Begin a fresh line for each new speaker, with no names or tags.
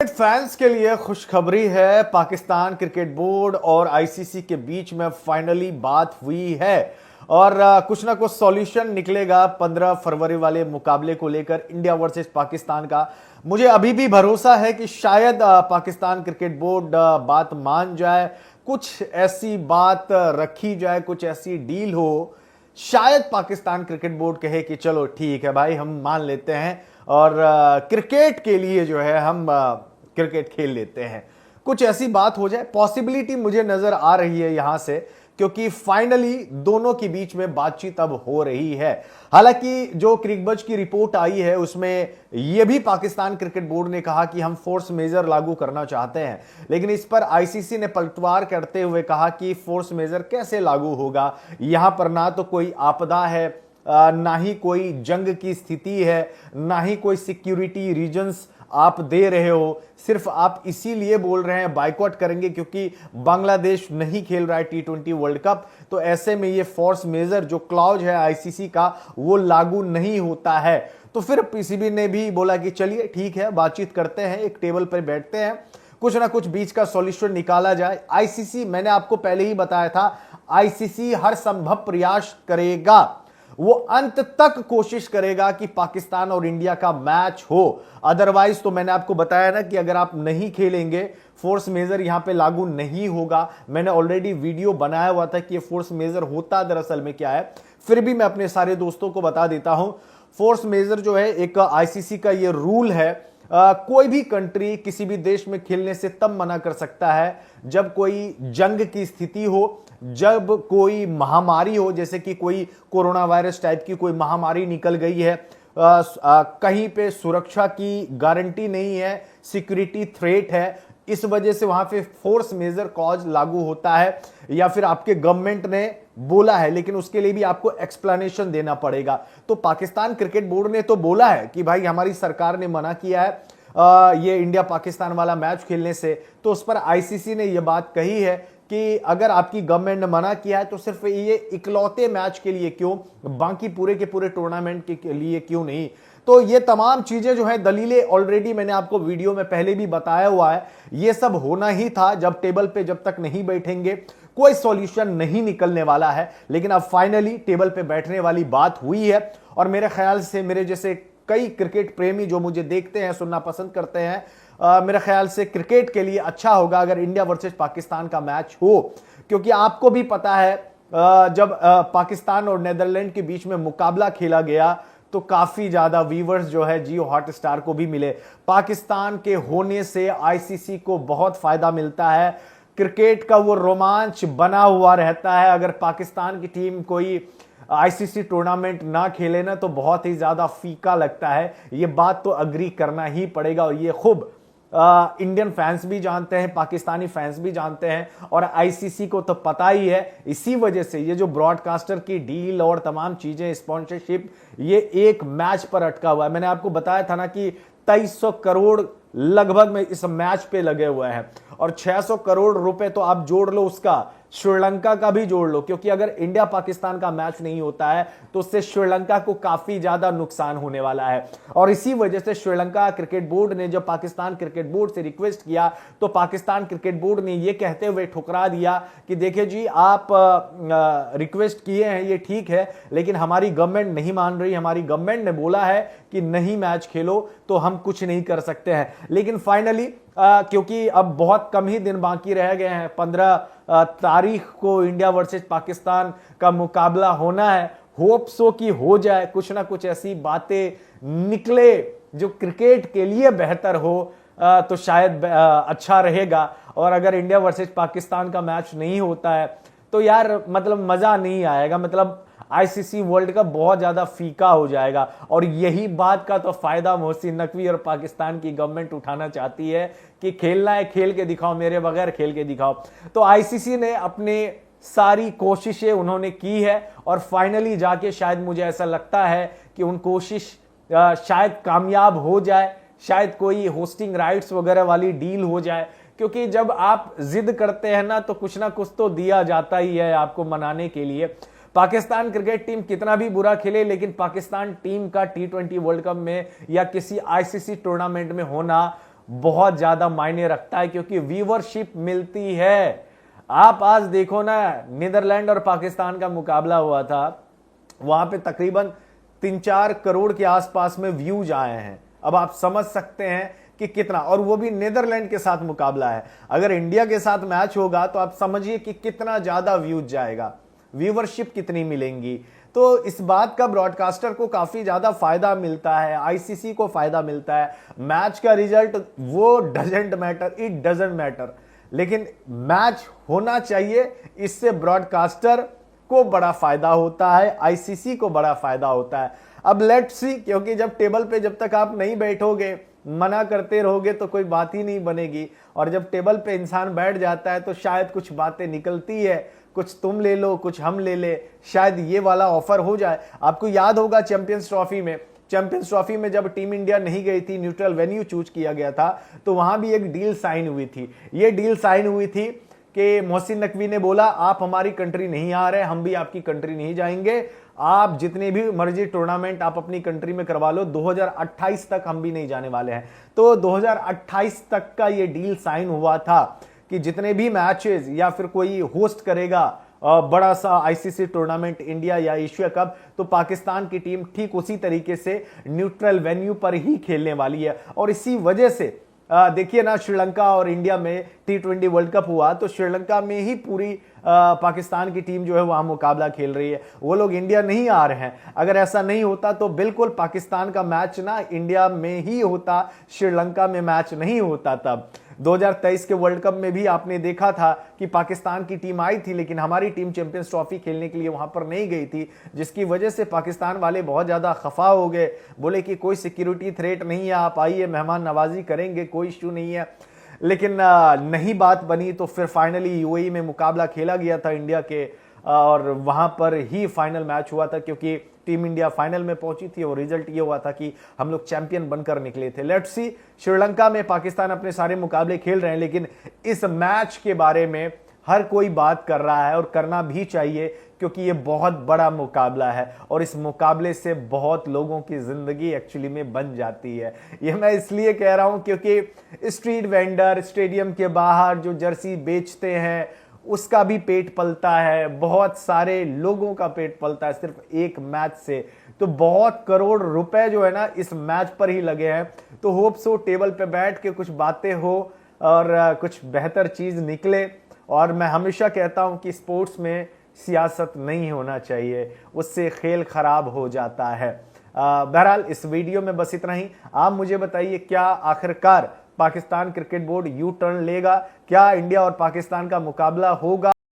Fans के लिए खुशखबरी है। पाकिस्तान क्रिकेट बोर्ड और आईसीसी के बीच में फाइनली बात हुई है और कुछ ना कुछ सॉल्यूशन निकलेगा 15 फरवरी वाले मुकाबले को लेकर इंडिया वर्सेस पाकिस्तान का। मुझे अभी भी भरोसा है कि शायद पाकिस्तान क्रिकेट बोर्ड बात मान जाए, कुछ ऐसी बात रखी जाए, कुछ ऐसी डील हो, शायद पाकिस्तान क्रिकेट बोर्ड कहे कि चलो ठीक है भाई, हम मान लेते हैं और क्रिकेट के लिए जो है हम क्रिकेट खेल लेते हैं। कुछ ऐसी बात हो जाए, पॉसिबिलिटी मुझे नजर आ रही है यहां से, क्योंकि फाइनली दोनों के बीच में बातचीत अब हो रही है। हालांकि जो क्रिकबज़ की रिपोर्ट आई है उसमें यह भी पाकिस्तान क्रिकेट बोर्ड ने कहा कि हम फोर्स मेजर लागू करना चाहते हैं, लेकिन इस पर आईसीसी ने पलटवार करते हुए कहा कि फोर्स मेजर कैसे लागू होगा, यहां पर ना तो कोई आपदा है, ना ही कोई जंग की स्थिति है, ना ही कोई सिक्योरिटी रीजंस आप दे रहे हो, सिर्फ आप इसीलिए बोल रहे हैं बाइकआउट करेंगे क्योंकि बांग्लादेश नहीं खेल रहा है T20 वर्ल्ड कप। तो ऐसे में ये फोर्स मेजर जो क्लॉज है आईसीसी का वो लागू नहीं होता है। तो फिर पीसीबी ने भी बोला कि चलिए ठीक है, बातचीत करते हैं, एक टेबल पर बैठते हैं, कुछ ना कुछ बीच का सॉल्यूशन निकाला जाए। आईसीसी, मैंने आपको पहले ही बताया था, आईसीसी हर संभव प्रयास करेगा, वो अंत तक कोशिश करेगा कि पाकिस्तान और इंडिया का मैच हो। अदरवाइज तो मैंने आपको बताया ना कि अगर आप नहीं खेलेंगे, फोर्स मेजर यहां पे लागू नहीं होगा। मैंने ऑलरेडी वीडियो बनाया हुआ था कि ये फोर्स मेजर होता दरअसल में क्या है, फिर भी मैं अपने सारे दोस्तों को बता देता हूं। फोर्स मेजर जो है एक आईसीसी का ये रूल है, कोई भी कंट्री किसी भी देश में खेलने से तब मना कर सकता है जब कोई जंग की स्थिति हो, जब कोई महामारी हो, जैसे कि कोई कोरोना वायरस टाइप की कोई महामारी निकल गई है, कहीं पे सुरक्षा की गारंटी नहीं है, सिक्योरिटी थ्रेट है, इस वजह से वहां पे फोर्स मेजर कॉज लागू होता है, या फिर आपके गवर्नमेंट ने बोला है, लेकिन उसके लिए भी आपको एक्सप्लेनेशन देना पड़ेगा। तो पाकिस्तान क्रिकेट बोर्ड ने तो बोला है कि भाई हमारी सरकार ने मना किया है ये इंडिया पाकिस्तान वाला मैच खेलने से, तो उस पर आईसीसी ने यह बात कही है कि अगर आपकी गवर्नमेंट ने मना किया है तो सिर्फ ये इकलौते मैच के लिए क्यों, बाकी पूरे के पूरे टूर्नामेंट के लिए क्यों नहीं। तो ये तमाम चीजें जो है, दलीलें ऑलरेडी मैंने आपको वीडियो में पहले भी बताया हुआ है, ये सब होना ही था। जब टेबल पे जब तक नहीं बैठेंगे कोई सॉल्यूशन नहीं निकलने वाला है, लेकिन अब फाइनली टेबल पे बैठने वाली बात हुई है। और मेरे ख्याल से मेरे जैसे कई क्रिकेट प्रेमी जो मुझे देखते हैं, सुनना पसंद करते हैं, मेरे ख्याल से क्रिकेट के लिए अच्छा होगा अगर इंडिया वर्सेस पाकिस्तान का मैच हो, क्योंकि आपको भी पता है जब पाकिस्तान और नीदरलैंड के बीच में मुकाबला खेला गया तो काफी ज्यादा व्यूवर्स जो है जियो हॉटस्टार को भी मिले। पाकिस्तान के होने से आईसीसी को बहुत फायदा मिलता है, क्रिकेट का वो रोमांच बना हुआ रहता है। अगर पाकिस्तान की टीम कोई आईसीसी टूर्नामेंट ना खेले ना तो बहुत ही ज्यादा फीका लगता है, ये बात तो अग्री करना ही पड़ेगा। और ये खूब इंडियन फैंस भी जानते हैं, पाकिस्तानी फैंस भी जानते हैं, और आईसीसी को तो पता ही है। इसी वजह से ये जो ब्रॉडकास्टर की डील और तमाम चीजें, स्पॉन्सरशिप, ये एक मैच पर अटका हुआ है। मैंने आपको बताया था ना कि 2300 करोड़ लगभग में इस मैच पे लगे हुए हैं, और 600 करोड़ रुपए तो आप जोड़ लो, उसका श्रीलंका का भी जोड़ लो, क्योंकि अगर इंडिया पाकिस्तान का मैच नहीं होता है तो उससे श्रीलंका को काफी ज्यादा नुकसान होने वाला है। और इसी वजह से श्रीलंका क्रिकेट बोर्ड ने जब पाकिस्तान क्रिकेट बोर्ड से रिक्वेस्ट किया तो पाकिस्तान क्रिकेट बोर्ड ने यह कहते हुए ठुकरा दिया कि देखिए जी, आप रिक्वेस्ट किए हैं ये ठीक है, लेकिन हमारी गवर्नमेंट नहीं मान रही, हमारी गवर्नमेंट ने बोला है कि नहीं मैच खेलो, तो हम कुछ नहीं कर सकते हैं। लेकिन फाइनली क्योंकि अब बहुत कम ही दिन बाकी रह गए हैं, 15 तारीख को इंडिया वर्सेस पाकिस्तान का मुकाबला होना है, होप सो कि हो जाए, कुछ ना कुछ ऐसी बातें निकले जो क्रिकेट के लिए बेहतर हो, तो शायद अच्छा रहेगा। और अगर इंडिया वर्सेस पाकिस्तान का मैच नहीं होता है तो यार मतलब मजा नहीं आएगा, मतलब आईसीसी वर्ल्ड कप बहुत ज्यादा फीका हो जाएगा। और यही बात का तो फायदा मोहसिन नकवी और पाकिस्तान की गवर्नमेंट उठाना चाहती है कि खेलना है खेल के दिखाओ, मेरे बगैर खेल के दिखाओ। तो आईसीसी ने अपने सारी कोशिशें उन्होंने की है, और फाइनली जाके शायद मुझे ऐसा लगता है कि उन कोशिश शायद कामयाब हो जाए, शायद कोई होस्टिंग राइट्स वगैरह वाली डील हो जाए। क्योंकि जब आप जिद करते हैं ना तो कुछ ना कुछ तो दिया जाता ही है आपको मनाने के लिए। पाकिस्तान क्रिकेट टीम कितना भी बुरा खेले, लेकिन पाकिस्तान टीम का T20 वर्ल्ड कप में या किसी आईसीसी टूर्नामेंट में होना बहुत ज्यादा मायने रखता है, क्योंकि व्यूवरशिप मिलती है। आप आज देखो ना, नीदरलैंड और पाकिस्तान का मुकाबला हुआ था, वहां पे तकरीबन 3-4 करोड़ के आसपास में व्यूज आए हैं। अब आप समझ सकते हैं कि कितना, और वो भी नीदरलैंड के साथ मुकाबला है। अगर इंडिया के साथ मैच होगा तो आप समझिए कि कितना ज्यादा व्यूज जाएगा, व्यूवरशिप कितनी मिलेंगी। तो इस बात का ब्रॉडकास्टर को काफी ज्यादा फायदा मिलता है, आईसीसी को फायदा मिलता है। मैच का रिजल्ट वो doesn't matter, it doesn't matter, लेकिन मैच होना चाहिए। इससे ब्रॉडकास्टर को बड़ा फायदा होता है, आईसीसी को बड़ा फायदा होता है। अब लेट्स सी, क्योंकि जब टेबल पे जब तक आप नहीं बैठोगे, मना करते रहोगे तो कोई बात ही नहीं बनेगी, और जब टेबल पे इंसान बैठ जाता है तो शायद कुछ बातें निकलती है, कुछ तुम ले लो कुछ हम ले ले, शायद ये वाला ऑफर हो जाए। आपको याद होगा चैंपियंस ट्रॉफी में जब टीम इंडिया नहीं गई थी, न्यूट्रल वेन्यू चूज किया गया था, तो वहां भी एक डील साइन हुई थी। ये डील साइन हुई थी कि मोहसिन नकवी ने बोला आप हमारी कंट्री नहीं आ रहे, हम भी आपकी कंट्री नहीं जाएंगे, आप जितने भी मर्जी टूर्नामेंट आप अपनी कंट्री में करवा लो, 2028 तक हम भी नहीं जाने वाले हैं। तो 2028 तक का ये डील साइन हुआ था कि जितने भी मैचेस या फिर कोई होस्ट करेगा बड़ा सा आईसीसी टूर्नामेंट, इंडिया या एशिया कप, तो पाकिस्तान की टीम ठीक उसी तरीके से न्यूट्रल वेन्यू पर ही खेलने वाली है। और इसी वजह से देखिए ना, श्रीलंका और इंडिया में T20 वर्ल्ड कप हुआ तो श्रीलंका में ही पूरी पाकिस्तान की टीम जो है वहां मुकाबला खेल रही है, वो लोग इंडिया नहीं आ रहे हैं। अगर ऐसा नहीं होता तो बिल्कुल पाकिस्तान का मैच ना इंडिया में ही होता, श्रीलंका में मैच नहीं होता। तब 2023 के वर्ल्ड कप में भी आपने देखा था कि पाकिस्तान की टीम आई थी, लेकिन हमारी टीम चैंपियंस ट्रॉफी खेलने के लिए वहां पर नहीं गई थी, जिसकी वजह से पाकिस्तान वाले बहुत ज्यादा खफा हो गए, बोले कि कोई सिक्योरिटी थ्रेट नहीं है, आप आइए मेहमान नवाजी करेंगे, कोई इश्यू नहीं है। लेकिन नहीं बात बनी, तो फिर फाइनली यूएई में मुकाबला खेला गया था इंडिया के, और वहां पर ही फाइनल मैच हुआ था, क्योंकि टीम इंडिया फाइनल में पहुंची थी और रिजल्ट ये हुआ था कि हम लोग चैंपियन बनकर निकले थे। लेट्स सी, श्रीलंका में पाकिस्तान अपने सारे मुकाबले खेल रहे हैं, लेकिन इस मैच के बारे में हर कोई बात कर रहा है और करना भी चाहिए, क्योंकि ये बहुत बड़ा मुकाबला है और इस मुकाबले से बहुत लोगों की जिंदगी एक्चुअली में बन जाती है। ये मैं इसलिए कह रहा हूं क्योंकि स्ट्रीट वेंडर, स्टेडियम के बाहर जो जर्सी बेचते हैं, उसका भी पेट पलता है, बहुत सारे लोगों का पेट पलता है सिर्फ एक मैच से। तो बहुत करोड़ रुपए जो है ना इस मैच पर ही लगे हैं। तो होप सो टेबल पे बैठ के कुछ बातें हो और कुछ बेहतर चीज निकले। और मैं हमेशा कहता हूं कि स्पोर्ट्स में सियासत नहीं होना चाहिए, उससे खेल खराब हो जाता है। बहरहाल इस वीडियो में बस इतना ही। आप मुझे बताइए, क्या आखिरकार Pakistan cricket board U turn लेगा? क्या इंडिया और पाकिस्तान का मुकाबला होगा